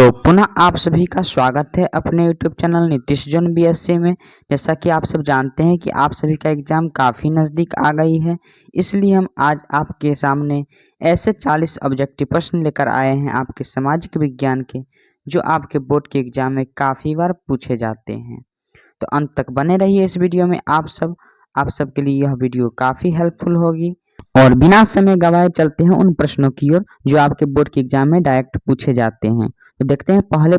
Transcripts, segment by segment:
तो पुनः आप सभी का स्वागत है अपने YouTube channel Nitish zone BSc में। जैसा कि आप सब जानते हैं कि आप सभी का एग्ज़ाम काफ़ी नज़दीक आ गई है, इसलिए हम आज आपके सामने ऐसे 40 ऑब्जेक्टिव प्रश्न लेकर आए हैं आपके सामाजिक विज्ञान के, जो आपके बोर्ड के एग्ज़ाम में काफ़ी बार पूछे जाते हैं। तो अंत तक बने रहिए इस वीडियो में। आप सब के लिए यह वीडियो काफ़ी हेल्पफुल होगी। और बिना समय गवाए चलते हैं उन प्रश्नों की ओर जो आपके बोर्ड के एग्जाम में डायरेक्ट पूछे जाते हैं। तो देखते हैं पहला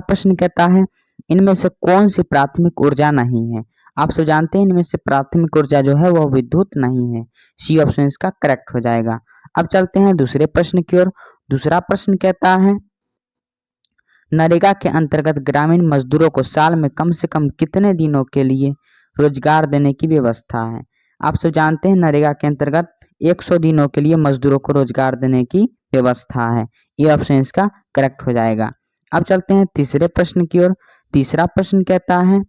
प्रश्न कहता है, इनमें से कौन सी प्राथमिक ऊर्जा नहीं है। आप सब जानते हैं इनमें से प्राथमिक ऊर्जा जो है वह विद्युत नहीं है। सी ऑप्शन इसका करेक्ट हो जाएगा। अब चलते हैं दूसरे प्रश्न की ओर। दूसरा प्रश्न कहता है, नरेगा के अंतर्गत ग्रामीण मजदूरों को साल में कम से कम कितने दिनों के लिए रोजगार देने की व्यवस्था है। आप सब जानते हैं नरेगा के अंतर्गत 100 दिनों के लिए मजदूरों को रोजगार देने की व्यवस्था है। ये ऑप्शन इसका करेक्ट हो जाएगा। अब चलते हैं तीसरे प्रश्न की ओर। तीसरा प्रश्न कहता है,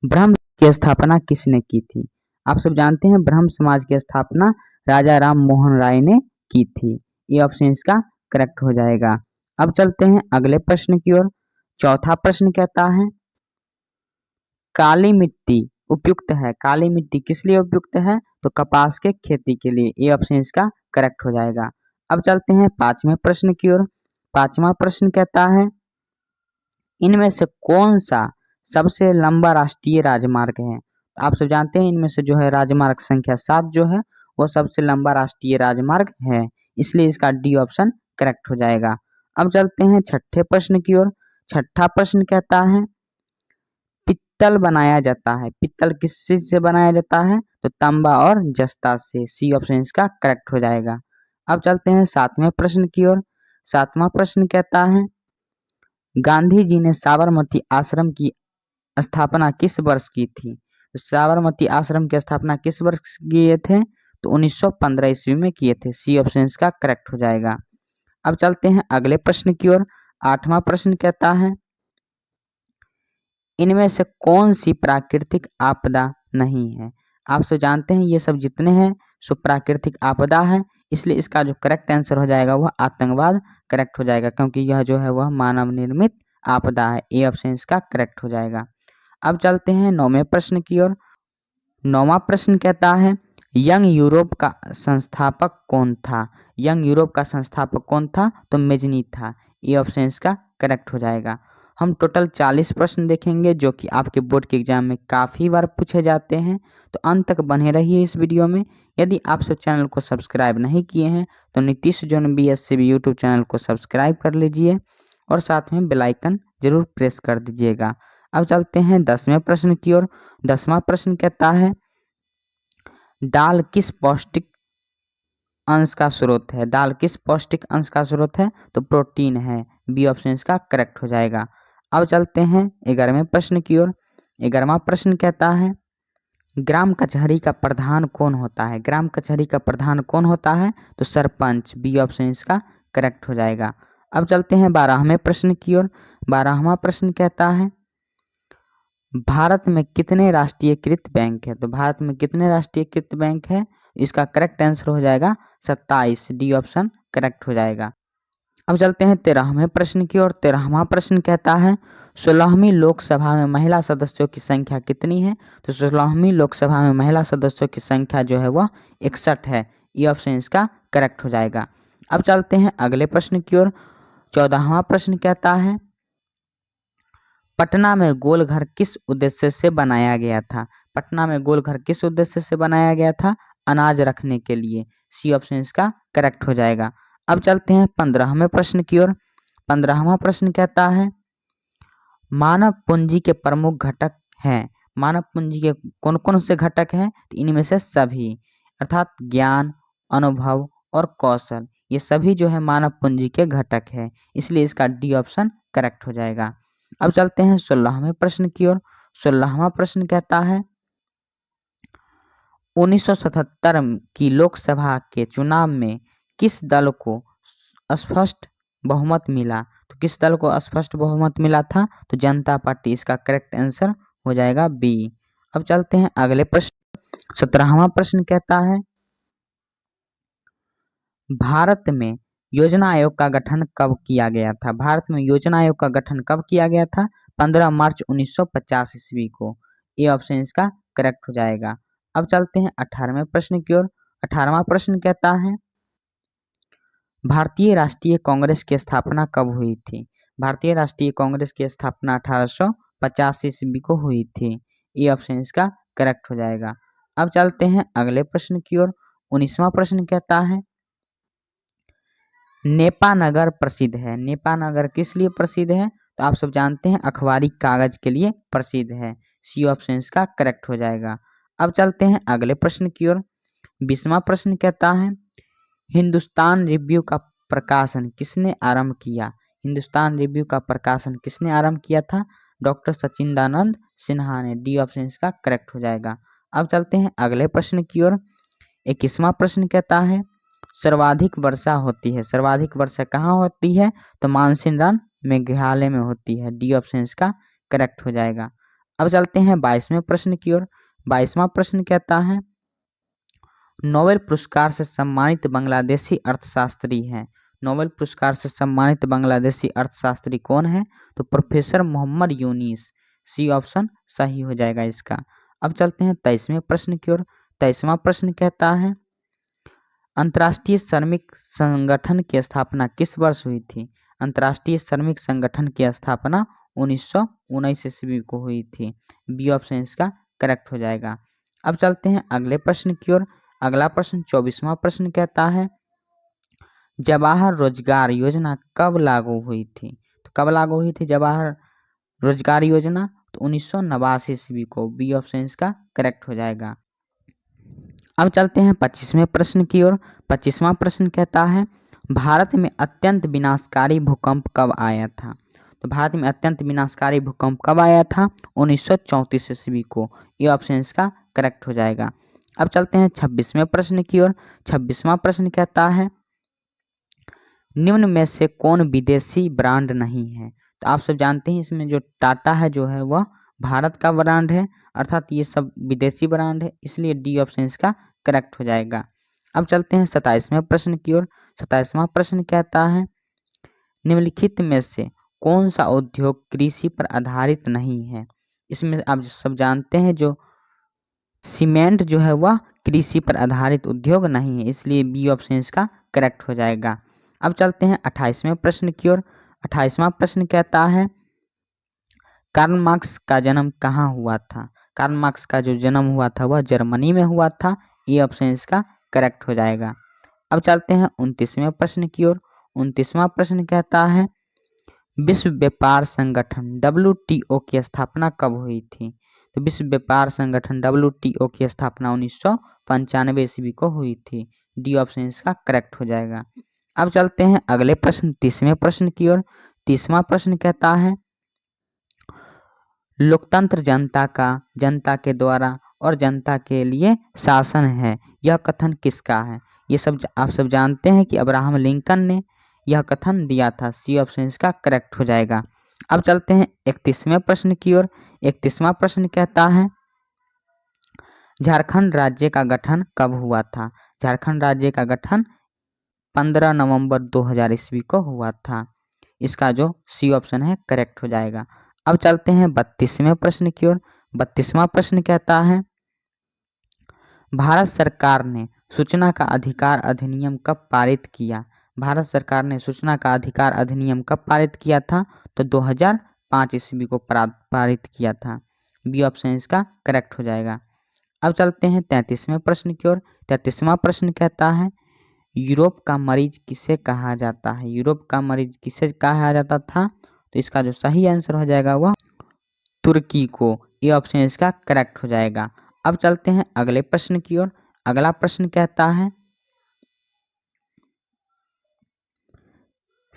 ब्रह्म की स्थापना किसने की थी। आप सब जानते हैं ब्रह्म समाज की स्थापना राजा राम मोहन राय ने की थी। ये ऑप्शन इसका करेक्ट हो जाएगा। अब चलते हैं अगले प्रश्न की ओर। चौथा प्रश्न कहता है, काली मिट्टी उपयुक्त है। काली मिट्टी किस लिए उपयुक्त है, तो कपास के खेती के लिए। ये ऑप्शन इसका करेक्ट हो जाएगा। अब चलते हैं पांचवें प्रश्न की ओर। पांचवा प्रश्न कहता है, इनमें से कौन सा सबसे लंबा राष्ट्रीय राजमार्ग है। आप सब जानते हैं इनमें से जो है राजमार्ग संख्या 7 जो है वो सबसे लंबा राष्ट्रीय राजमार्ग है, इसलिए इसका डी ऑप्शन करेक्ट हो जाएगा। अब चलते हैं छठे प्रश्न की ओर। छठा प्रश्न कहता है, पित्तल बनाया जाता है। पित्तल किस चीज से बनाया जाता है, तो तांबा और जस्ता से। सी ऑप्शन इसका करेक्ट हो जाएगा। अब चलते हैं सातवें प्रश्न की ओर। सातवां प्रश्न कहता है, गांधी जी ने साबरमती आश्रम की स्थापना किस वर्ष की थी। तो साबरमती आश्रम की स्थापना किस वर्ष किए थे, तो 1915 ईस्वी में किए थे। सी ऑप्शन इसका करेक्ट हो जाएगा। अब चलते हैं अगले प्रश्न की ओर। आठवां प्रश्न कहता है, इनमें से कौन सी प्राकृतिक आपदा नहीं है। आप सब जानते हैं ये सब जितने हैं सो प्राकृतिक आपदा है, इसलिए इसका जो करेक्ट आंसर हो जाएगा वह आतंकवाद करेक्ट हो जाएगा, क्योंकि यह जो है वह मानव निर्मित आपदा है। ए ऑप्शन इसका करेक्ट हो जाएगा। अब चलते हैं नौवें प्रश्न की ओर। नौवां प्रश्न कहता है, यंग यूरोप का संस्थापक कौन था। यंग यूरोप का संस्थापक कौन था, तो मेजनी था। ये ऑप्शन इसका करेक्ट हो जाएगा। हम टोटल 40 प्रश्न देखेंगे जो कि आपके बोर्ड के एग्जाम में काफ़ी बार पूछे जाते हैं। तो अंत तक बने रहिए इस वीडियो में। यदि आप सब चैनल को सब्सक्राइब नहीं किए हैं तो Nitish zone BSc YouTube channel को सब्सक्राइब कर लीजिए और साथ में बेल आइकन जरूर प्रेस कर दीजिएगा। अब चलते हैं 10वें प्रश्न की ओर। 10वां प्रश्न कहता है, दाल किस पौष्टिक अंश का स्रोत है। दाल किस पौष्टिक अंश का स्रोत है, तो प्रोटीन है। बी ऑप्शन इसका करेक्ट हो जाएगा। अब चलते हैं 11वें प्रश्न की ओर। 11वां प्रश्न कहता है, ग्राम कचहरी का प्रधान कौन होता है। ग्राम कचहरी का प्रधान कौन होता है, तो सरपंच। बी ऑप्शन इसका करेक्ट हो जाएगा। अब चलते हैं 12वें प्रश्न की ओर। 12वां प्रश्न कहता है, भारत में कितने राष्ट्रीयकृत बैंक है। तो भारत में कितने राष्ट्रीयकृत बैंक है, इसका करेक्ट आंसर हो जाएगा 27। डी ऑप्शन करेक्ट हो जाएगा। अब चलते हैं 13वें प्रश्न की ओर। 13वां प्रश्न कहता है, 16वीं लोकसभा में महिला सदस्यों की संख्या कितनी है। तो 16वीं लोकसभा में महिला सदस्यों की संख्या जो है वह 61 है। ये ऑप्शन इसका करेक्ट हो जाएगा। अब चलते हैं अगले प्रश्न की ओर। 14वां प्रश्न कहता है, पटना में गोलघर किस उद्देश्य से बनाया गया था। पटना में गोलघर किस उद्देश्य से बनाया गया था, अनाज रखने के लिए। सी ऑप्शन इसका करेक्ट हो जाएगा। अब चलते हैं 15वें प्रश्न की ओर। 15वां प्रश्न कहता है, मानव पूंजी के प्रमुख घटक हैं। मानव पूंजी के कौन कौन से घटक हैं, तो इनमें से सभी, अर्थात ज्ञान, अनुभव और कौशल, ये सभी जो है मानव पूंजी के घटक है, इसलिए इसका डी ऑप्शन करेक्ट हो जाएगा। अब चलते हैं 16वें प्रश्न की ओर। 16वां प्रश्न कहता है, 1977 की लोकसभा के चुनाव में किस दल को स्पष्ट बहुमत मिला। तो किस दल को स्पष्ट बहुमत मिला था, तो जनता पार्टी। इसका करेक्ट आंसर हो जाएगा बी। अब चलते हैं अगले प्रश्न। 17वां प्रश्न कहता है, भारत में योजना आयोग का गठन कब किया गया था? भारत में योजना आयोग का गठन कब किया गया था? 15 मार्च 1950 ईस्वी को। ये ऑप्शन इसका करेक्ट हो जाएगा। अब चलते हैं 18वें प्रश्न की ओर। 18वां प्रश्न कहता है भारतीय राष्ट्रीय कांग्रेस की स्थापना कब हुई थी? भारतीय राष्ट्रीय कांग्रेस की स्थापना 1850 ईस्वी को हुई थी। ये ऑप्शन इसका करेक्ट हो जाएगा। अब चलते हैं अगले प्रश्न की ओर। 19वां प्रश्न कहता है नेपा नगर प्रसिद्ध है। नेपा नगर किस लिए प्रसिद्ध है? तो आप सब जानते हैं अखबारी कागज के लिए प्रसिद्ध है। सी ऑप्शन इसका करेक्ट हो जाएगा। अब चलते हैं अगले प्रश्न की ओर। 20वां प्रश्न कहता है हिंदुस्तान रिव्यू का प्रकाशन किसने आरंभ किया? हिंदुस्तान रिव्यू का प्रकाशन किसने आरंभ किया था? डॉक्टर सचिदानंद सिन्हा ने। डी ऑप्शन इसका करेक्ट हो जाएगा। अब चलते हैं अगले प्रश्न की ओर। 21वां प्रश्न कहता है सर्वाधिक वर्षा होती है। सर्वाधिक वर्षा कहाँ होती है? तो मानसिनराम मेघालय में होती है। डी ऑप्शन इसका करेक्ट हो जाएगा। अब चलते हैं 22वें प्रश्न की ओर। 22वां प्रश्न कहता है नोबेल पुरस्कार से सम्मानित बांग्लादेशी अर्थशास्त्री हैं। नोबेल पुरस्कार से सम्मानित बांग्लादेशी अर्थशास्त्री कौन है? तो professor Mohammad Yunus. C option सही हो जाएगा इसका। अब चलते हैं 23वें प्रश्न की ओर। 23वां प्रश्न कहता है अंतर्राष्ट्रीय श्रमिक संगठन की स्थापना किस वर्ष हुई थी? अंतर्राष्ट्रीय श्रमिक संगठन की स्थापना 1919 ईस्वी को हुई थी। बी ऑप्शन इसका करेक्ट हो जाएगा। अब चलते हैं अगले प्रश्न की ओर। अगला प्रश्न 24वां प्रश्न कहता है जवाहर रोजगार योजना कब लागू हुई थी? तो कब लागू हुई थी जवाहर रोजगार योजना? तो 1989 ईस्वी को। बी ऑप्शन इसका करेक्ट हो जाएगा। अब चलते हैं 25वें प्रश्न की ओर। 25वां प्रश्न कहता है भारत में अत्यंत विनाशकारी भूकंप कब आया था? तो भारत में अत्यंत विनाशकारी भूकंप कब आया था? 1934 ईस्वी को। ये ऑप्शन इसका करेक्ट हो जाएगा। अब चलते हैं 26वें प्रश्न की ओर। 26वां प्रश्न कहता है निम्न में से कौन विदेशी ब्रांड नहीं है? तो आप सब जानते हैं इसमें जो टाटा है जो है वह भारत का ब्रांड है, अर्थात ये सब विदेशी ब्रांड है, इसलिए डी ऑप्शन इसका करेक्ट हो जाएगा। अब चलते हैं 27वें प्रश्न की ओर। 27वां प्रश्न कहता है निम्नलिखित में से कौन सा उद्योग कृषि पर आधारित नहीं है? इसमें आप सब जानते हैं जो सीमेंट जो है वह कृषि पर आधारित उद्योग नहीं है, इसलिए बी ऑप्शन इसका करेक्ट हो जाएगा। अब चलते हैं 28वें प्रश्न की ओर। 28वां प्रश्न कहता है कार्ल मार्क्स का जन्म कहाँ हुआ था? कार्ल मार्क्स का जो जन्म हुआ था वह जर्मनी में हुआ था। ये ऑप्शन इसका करेक्ट हो जाएगा। अब चलते हैं 29वें प्रश्न की ओर। 29वां प्रश्न कहता है विश्व व्यापार संगठन WTO की स्थापना कब हुई थी? तो विश्व व्यापार संगठन WTO की स्थापना 1995 ईस्वी को हुई थी। डी ऑप्शन इसका करेक्ट हो जाएगा। अब चलते हैं अगले प्रश्न 30वें प्रश्न की ओर। 30वां प्रश्न कहता है लोकतंत्र जनता के द्वारा और जनता के लिए शासन है, यह कथन किसका है? ये सब आप सब जानते हैं कि अब्राहम लिंकन ने यह कथन दिया था। सी ऑप्शन इसका करेक्ट हो जाएगा। अब चलते हैं 31वें प्रश्न की ओर। 31वां प्रश्न कहता है झारखंड राज्य का गठन कब हुआ था? झारखंड राज्य का गठन 15 नवंबर 2000 ईस्वी को हुआ था। इसका जो सी ऑप्शन है करेक्ट हो जाएगा। अब चलते हैं 32वें प्रश्न की ओर। 32वां प्रश्न कहता है भारत सरकार ने सूचना का अधिकार अधिनियम कब पारित किया? भारत सरकार ने सूचना का अधिकार अधिनियम कब पारित किया था? तो 2005 ईस्वी को पारित किया था। बी ऑप्शन इसका करेक्ट हो जाएगा। अब चलते हैं 33वें प्रश्न की ओर। 33वां प्रश्न कहता है यूरोप का मरीज किसे कहा जाता है? यूरोप का मरीज किसे कहा जाता था? तो इसका जो सही आंसर हो जाएगा वह तुर्की को। ये ऑप्शन इसका करेक्ट हो जाएगा। अब चलते हैं अगले प्रश्न की ओर। अगला प्रश्न कहता है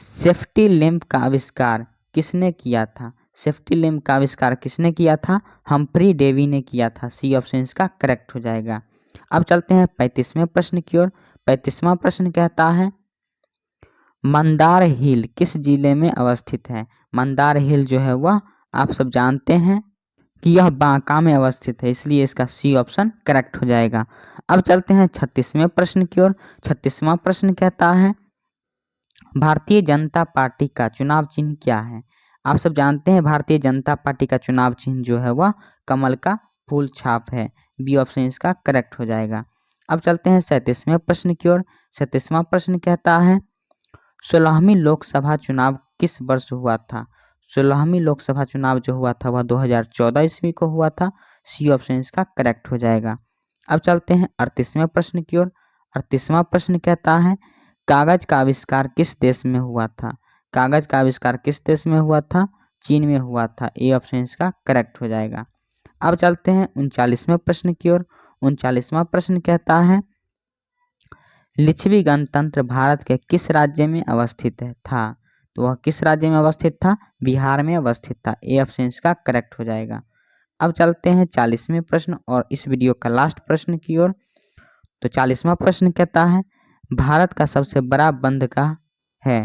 सेफ्टी लैंप का आविष्कार किसने किया था? सेफ्टी लैंप का आविष्कार किसने किया था? हम्फ्री डेवी ने किया था। सी ऑप्शन इसका करेक्ट हो जाएगा। अब चलते हैं 35वें प्रश्न की ओर। 35वां प्रश्न कहता है मंदार हिल किस जिले में अवस्थित है? मंदार हिल जो है वह आप सब जानते हैं कि यह बांका में अवस्थित है, इसलिए इसका सी ऑप्शन करेक्ट हो जाएगा। अब चलते हैं 36वें प्रश्न की ओर। 36वां प्रश्न कहता है भारतीय जनता पार्टी का चुनाव चिन्ह क्या है? आप सब जानते हैं भारतीय जनता पार्टी का चुनाव चिन्ह जो है वह कमल का फूल छाप है। बी ऑप्शन इसका करेक्ट हो जाएगा। अब चलते हैं 37वें प्रश्न की ओर। 37वां प्रश्न कहता है 16वीं लोकसभा चुनाव किस वर्ष हुआ था? 16वीं लोकसभा चुनाव जो हुआ था वह 2014 ईस्वी को हुआ था। सी ऑप्शन इसका करेक्ट हो जाएगा। अब चलते हैं 38वें प्रश्न की ओर। 38वां प्रश्न कहता है कागज का आविष्कार किस देश में हुआ था? कागज का आविष्कार किस देश में हुआ था? चीन में हुआ था। ए ऑप्शन इसका करेक्ट हो जाएगा। अब चलते हैं 39वें प्रश्न की ओर। 39वां प्रश्न कहता है लिच्छवी गणतंत्र भारत के किस राज्य में अवस्थित था? तो वह किस राज्य में अवस्थित था? बिहार में अवस्थित था। ए ऑप्शन इसका करेक्ट हो जाएगा। अब चलते हैं 40वें प्रश्न और इस वीडियो का लास्ट प्रश्न की ओर। तो 40वां प्रश्न कहता है भारत का सबसे बड़ा बंदरगाह है।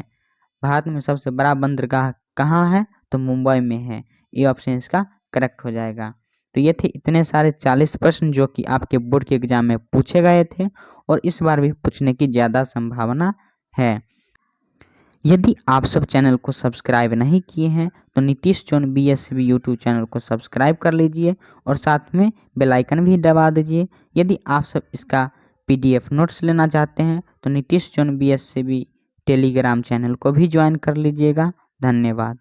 भारत में सबसे बड़ा बंदरगाह कहाँ है? तो मुंबई में है। ये ऑप्शन इसका करेक्ट हो जाएगा। तो ये थे इतने सारे 40 प्रश्न जो कि आपके बोर्ड के एग्जाम में पूछे गए थे और इस बार भी पूछने की ज़्यादा संभावना है। यदि आप सब चैनल को सब्सक्राइब नहीं किए हैं तो Nitish zone BSCB YouTube channel को सब्सक्राइब कर लीजिए और साथ में बेल आइकन भी दबा दीजिए। यदि आप सब इसका PDF नोट्स लेना चाहते हैं तो Nitish zone BSCB Telegram channel को भी ज्वाइन कर लीजिएगा। धन्यवाद।